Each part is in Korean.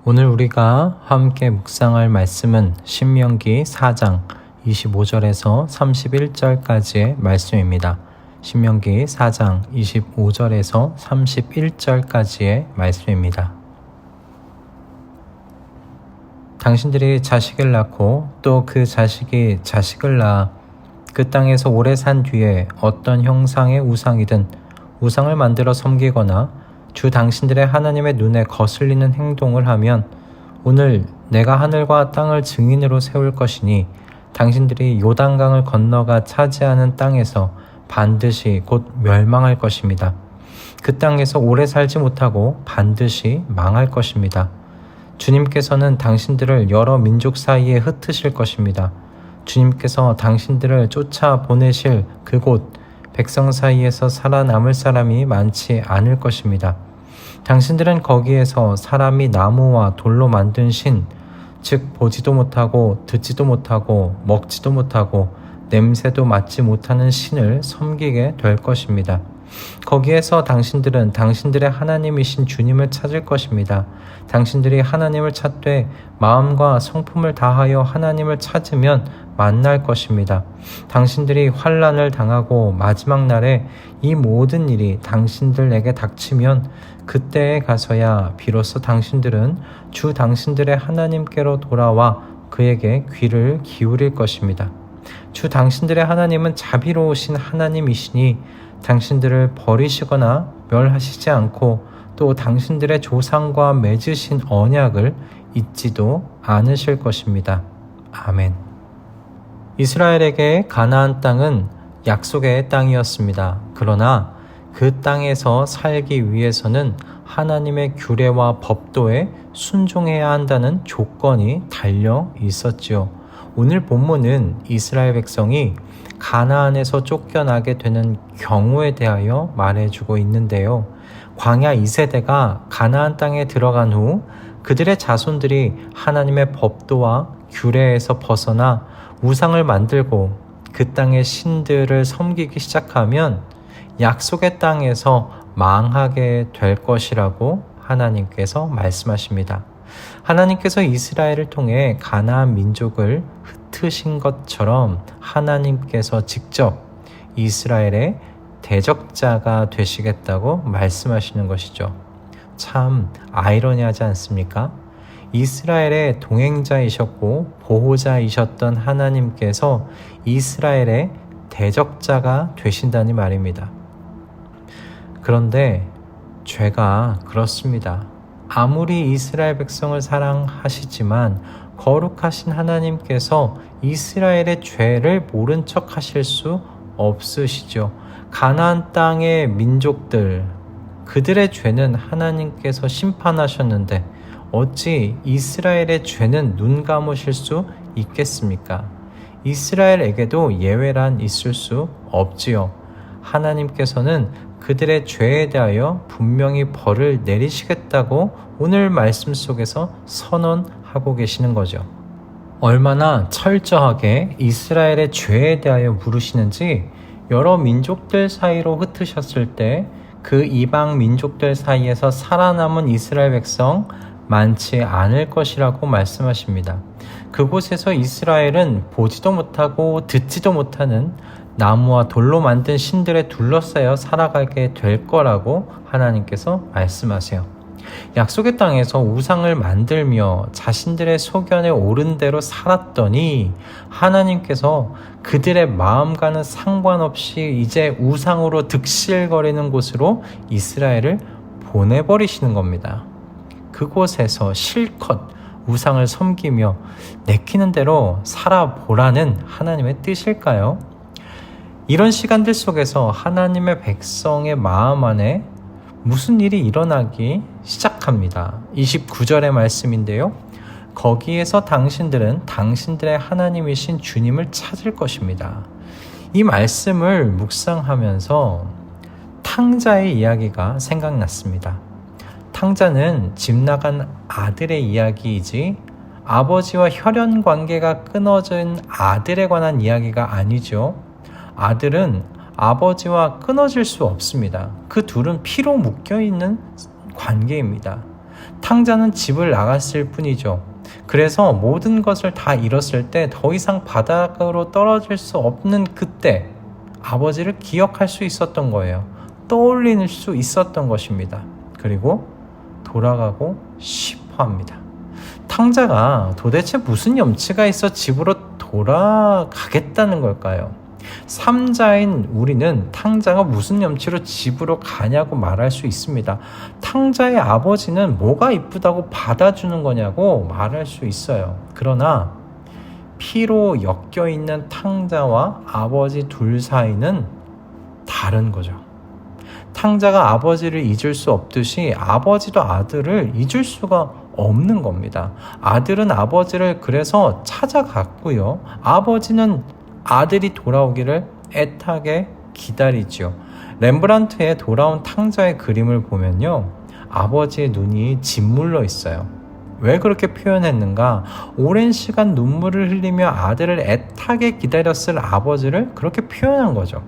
오늘 우리가 함께 묵상할 말씀은 신명기 4장 25절에서 31절까지의 말씀입니다. 신명기 4장 25절에서 31절까지의 말씀입니다. 당신들이 자식을 낳고 또 그 자식이 자식을 낳아 그 땅에서 오래 산 뒤에 어떤 형상의 우상이든 우상을 만들어 섬기거나 주 당신들의 하나님의 눈에 거슬리는 행동을 하면 오늘 내가 하늘과 땅을 증인으로 세울 것이니 당신들이 요단강을 건너가 차지하는 땅에서 반드시 곧 멸망할 것입니다. 그 땅에서 오래 살지 못하고 반드시 망할 것입니다. 주님께서는 당신들을 여러 민족 사이에 흩으실 것입니다. 주님께서 당신들을 쫓아 보내실 그곳 백성 사이에서 살아남을 사람이 많지 않을 것입니다. 당신들은 거기에서 사람이 나무와 돌로 만든 신, 즉 보지도 못하고 듣지도 못하고 먹지도 못하고 냄새도 맡지 못하는 신을 섬기게 될 것입니다. 거기에서 당신들은 당신들의 하나님이신 주님을 찾을 것입니다. 당신들이 하나님을 찾되 마음과 성품을 다하여 하나님을 찾으면 만날 것입니다. 당신들이 환난을 당하고 마지막 날에 이 모든 일이 당신들에게 닥치면 그때에 가서야 비로소 당신들은 주 당신들의 하나님께로 돌아와 그에게 귀를 기울일 것입니다. 주 당신들의 하나님은 자비로우신 하나님이시니 당신들을 버리시거나 멸하시지 않고 또 당신들의 조상과 맺으신 언약을 잊지도 않으실 것입니다. 아멘. 이스라엘에게 가나안 땅은 약속의 땅이었습니다. 그러나 그 땅에서 살기 위해서는 하나님의 규례와 법도에 순종해야 한다는 조건이 달려 있었지요. 오늘 본문은 이스라엘 백성이 가나안에서 쫓겨나게 되는 경우에 대하여 말해주고 있는데요. 광야 2세대가 가나안 땅에 들어간 후 그들의 자손들이 하나님의 법도와 규례에서 벗어나 우상을 만들고 그 땅의 신들을 섬기기 시작하면 약속의 땅에서 망하게 될 것이라고 하나님께서 말씀하십니다. 하나님께서 이스라엘을 통해 가나안 민족을 흩으신 것처럼 하나님께서 직접 이스라엘의 대적자가 되시겠다고 말씀하시는 것이죠. 참 아이러니하지 않습니까? 이스라엘의 동행자이셨고 보호자이셨던 하나님께서 이스라엘의 대적자가 되신다니 말입니다. 그런데 죄가 그렇습니다. 아무리 이스라엘 백성을 사랑하시지만 거룩하신 하나님께서 이스라엘의 죄를 모른 척 하실 수 없으시죠. 가나안 땅의 민족들, 그들의 죄는 하나님께서 심판하셨는데 어찌 이스라엘의 죄는 눈 감으실 수 있겠습니까? 이스라엘에게도 예외란 있을 수 없지요. 하나님께서는 그들의 죄에 대하여 분명히 벌을 내리시겠다고 오늘 말씀 속에서 선언하고 계시는 거죠. 얼마나 철저하게 이스라엘의 죄에 대하여 물으시는지 여러 민족들 사이로 흩으셨을 때 그 이방 민족들 사이에서 살아남은 이스라엘 백성 많지 않을 것이라고 말씀하십니다. 그곳에서 이스라엘은 보지도 못하고 듣지도 못하는 나무와 돌로 만든 신들에 둘러싸여 살아가게 될 거라고 하나님께서 말씀하세요. 약속의 땅에서 우상을 만들며 자신들의 소견에 오른 대로 살았더니 하나님께서 그들의 마음과는 상관없이 이제 우상으로 득실거리는 곳으로 이스라엘을 보내버리시는 겁니다. 그곳에서 실컷 우상을 섬기며 내키는 대로 살아보라는 하나님의 뜻일까요? 이런 시간들 속에서 하나님의 백성의 마음 안에 무슨 일이 일어나기 시작합니다. 29절의 말씀인데요. 거기에서 당신들은 당신들의 하나님이신 주님을 찾을 것입니다. 이 말씀을 묵상하면서 탕자의 이야기가 생각났습니다. 탕자는 집 나간 아들의 이야기이지 아버지와 혈연 관계가 끊어진 아들에 관한 이야기가 아니죠. 아들은 아버지와 끊어질 수 없습니다. 그 둘은 피로 묶여있는 관계입니다. 탕자는 집을 나갔을 뿐이죠. 그래서 모든 것을 다 잃었을 때 더 이상 바닥으로 떨어질 수 없는 그때 아버지를 기억할 수 있었던 거예요. 떠올릴 수 있었던 것입니다. 그리고 돌아가고 싶어 합니다. 탕자가 도대체 무슨 염치가 있어 집으로 돌아가겠다는 걸까요? 삼자인 우리는 탕자가 무슨 염치로 집으로 가냐고 말할 수 있습니다. 탕자의 아버지는 뭐가 이쁘다고 받아주는 거냐고 말할 수 있어요. 그러나 피로 엮여있는 탕자와 아버지 둘 사이는 다른 거죠. 탕자가 아버지를 잊을 수 없듯이 아버지도 아들을 잊을 수가 없는 겁니다. 아들은 아버지를 그래서 찾아갔고요. 아버지는 아들이 돌아오기를 애타게 기다리죠. 렘브란트의 돌아온 탕자의 그림을 보면요, 아버지의 눈이 짓물러 있어요. 왜 그렇게 표현했는가? 오랜 시간 눈물을 흘리며 아들을 애타게 기다렸을 아버지를 그렇게 표현한 거죠.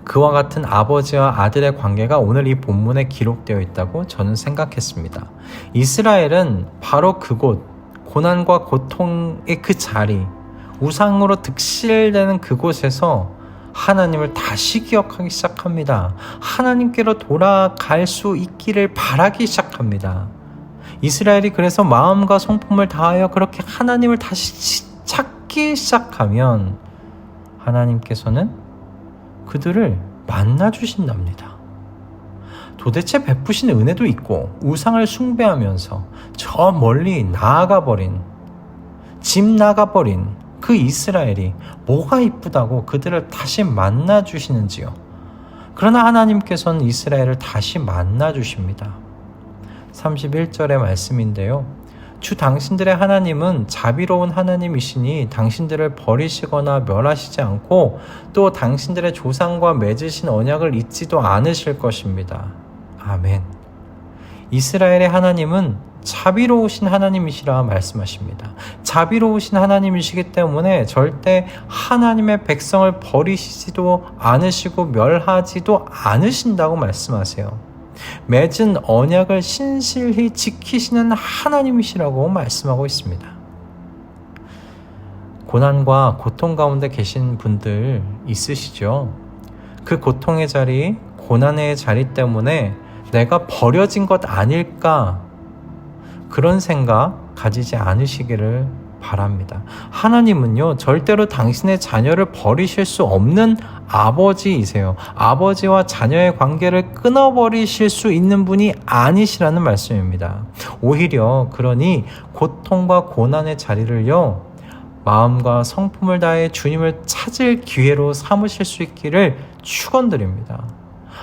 그와 같은 아버지와 아들의 관계가 오늘 이 본문에 기록되어 있다고 저는 생각했습니다. 이스라엘은 바로 그곳, 고난과 고통의 그 자리, 우상으로 득실되는 그곳에서 하나님을 다시 기억하기 시작합니다. 하나님께로 돌아갈 수 있기를 바라기 시작합니다. 이스라엘이 그래서 마음과 성품을 다하여 그렇게 하나님을 다시 찾기 시작하면 하나님께서는 그들을 만나주신답니다. 도대체 베푸신 은혜도 있고 우상을 숭배하면서 저 멀리 나아가버린, 집 나가버린 그 이스라엘이 뭐가 이쁘다고 그들을 다시 만나주시는지요. 그러나 하나님께서는 이스라엘을 다시 만나주십니다. 31절의 말씀인데요. 주 당신들의 하나님은 자비로운 하나님이시니 당신들을 버리시거나 멸하시지 않고 또 당신들의 조상과 맺으신 언약을 잊지도 않으실 것입니다. 아멘. 이스라엘의 하나님은 자비로우신 하나님이시라 말씀하십니다. 자비로우신 하나님이시기 때문에 절대 하나님의 백성을 버리시지도 않으시고 멸하지도 않으신다고 말씀하세요. 맺은 언약을 신실히 지키시는 하나님이시라고 말씀하고 있습니다. 고난과 고통 가운데 계신 분들 있으시죠? 그 고통의 자리, 고난의 자리 때문에 내가 버려진 것 아닐까, 그런 생각 가지지 않으시기를 바랍니다. 하나님은요, 절대로 당신의 자녀를 버리실 수 없는 아버지이세요. 아버지와 자녀의 관계를 끊어버리실 수 있는 분이 아니시라는 말씀입니다. 오히려 그러니 고통과 고난의 자리를요, 마음과 성품을 다해 주님을 찾을 기회로 삼으실 수 있기를 축원드립니다.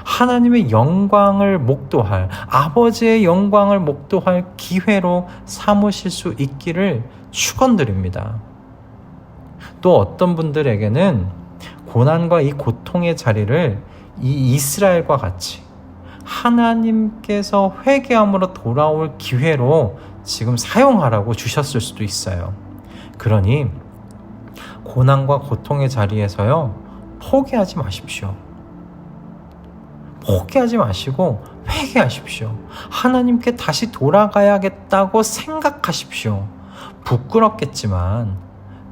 하나님의 영광을 목도할, 아버지의 영광을 목도할 기회로 삼으실 수 있기를 축원드립니다. 또 어떤 분들에게는 고난과 이 고통의 자리를 이 이스라엘과 같이 하나님께서 회개함으로 돌아올 기회로 지금 사용하라고 주셨을 수도 있어요. 그러니 고난과 고통의 자리에서요, 포기하지 마십시오. 포기하지 마시고 회개하십시오. 하나님께 다시 돌아가야겠다고 생각하십시오. 부끄럽겠지만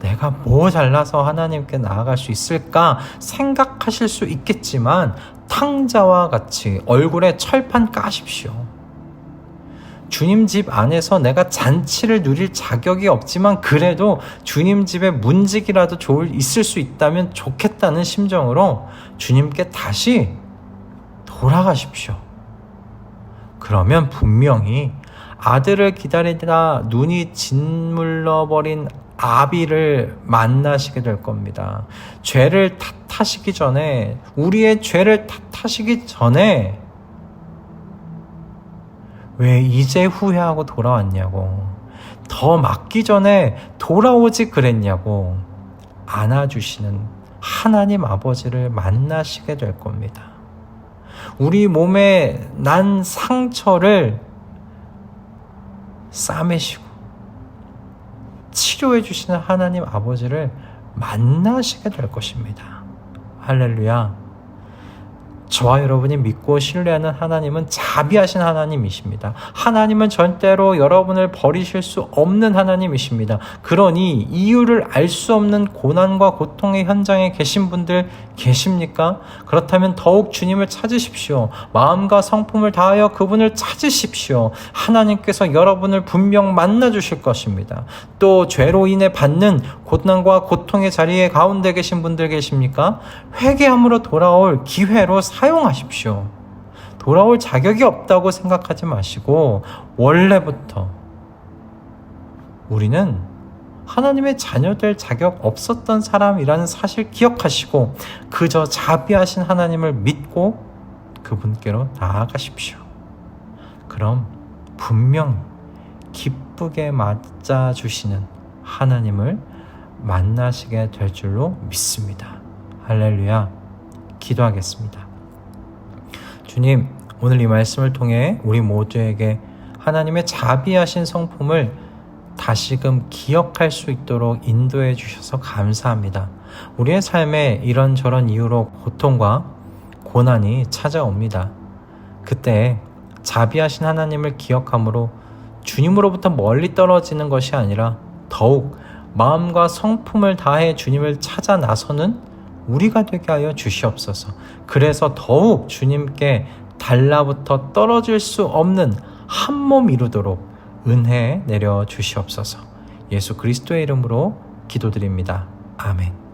내가 뭐 잘나서 하나님께 나아갈 수 있을까 생각하실 수 있겠지만 탕자와 같이 얼굴에 철판 까십시오. 주님 집 안에서 내가 잔치를 누릴 자격이 없지만 그래도 주님 집에 문직이라도 있을 수 있다면 좋겠다는 심정으로 주님께 다시 돌아가십시오. 그러면 분명히 아들을 기다리다 눈이 짓물러버린 아비를 만나시게 될 겁니다. 죄를 탓하시기 전에, 우리의 죄를 탓하시기 전에 왜 이제 후회하고 돌아왔냐고, 더 맞기 전에 돌아오지 그랬냐고 안아주시는 하나님 아버지를 만나시게 될 겁니다. 우리 몸에 난 상처를 싸매시고 치료해 주시는 하나님 아버지를 만나시게 될 것입니다. 할렐루야. 저와 여러분이 믿고 신뢰하는 하나님은 자비하신 하나님이십니다. 하나님은 절대로 여러분을 버리실 수 없는 하나님이십니다. 그러니 이유를 알 수 없는 고난과 고통의 현장에 계신 분들 계십니까? 그렇다면 더욱 주님을 찾으십시오. 마음과 성품을 다하여 그분을 찾으십시오. 하나님께서 여러분을 분명 만나 주실 것입니다. 또 죄로 인해 받는 고난과 고통의 자리에 가운데 계신 분들 계십니까? 회개함으로 돌아올 기회로 사용하십시오. 돌아올 자격이 없다고 생각하지 마시고 원래부터 우리는 하나님의 자녀될 자격 없었던 사람이라는 사실 기억하시고 그저 자비하신 하나님을 믿고 그분께로 나아가십시오. 그럼 분명 기쁘게 맞아주시는 하나님을 만나시게 될 줄로 믿습니다. 할렐루야. 기도하겠습니다. 주님, 오늘 이 말씀을 통해 우리 모두에게 하나님의 자비하신 성품을 다시금 기억할 수 있도록 인도해 주셔서 감사합니다. 우리의 삶에 이런저런 이유로 고통과 고난이 찾아옵니다. 그때 자비하신 하나님을 기억함으로 주님으로부터 멀리 떨어지는 것이 아니라 더욱 마음과 성품을 다해 주님을 찾아 나서는 우리가 되게 하여 주시옵소서. 그래서 더욱 주님께 달라붙어 떨어질 수 없는 한 몸 이루도록 은혜 내려 주시옵소서. 예수 그리스도의 이름으로 기도드립니다. 아멘.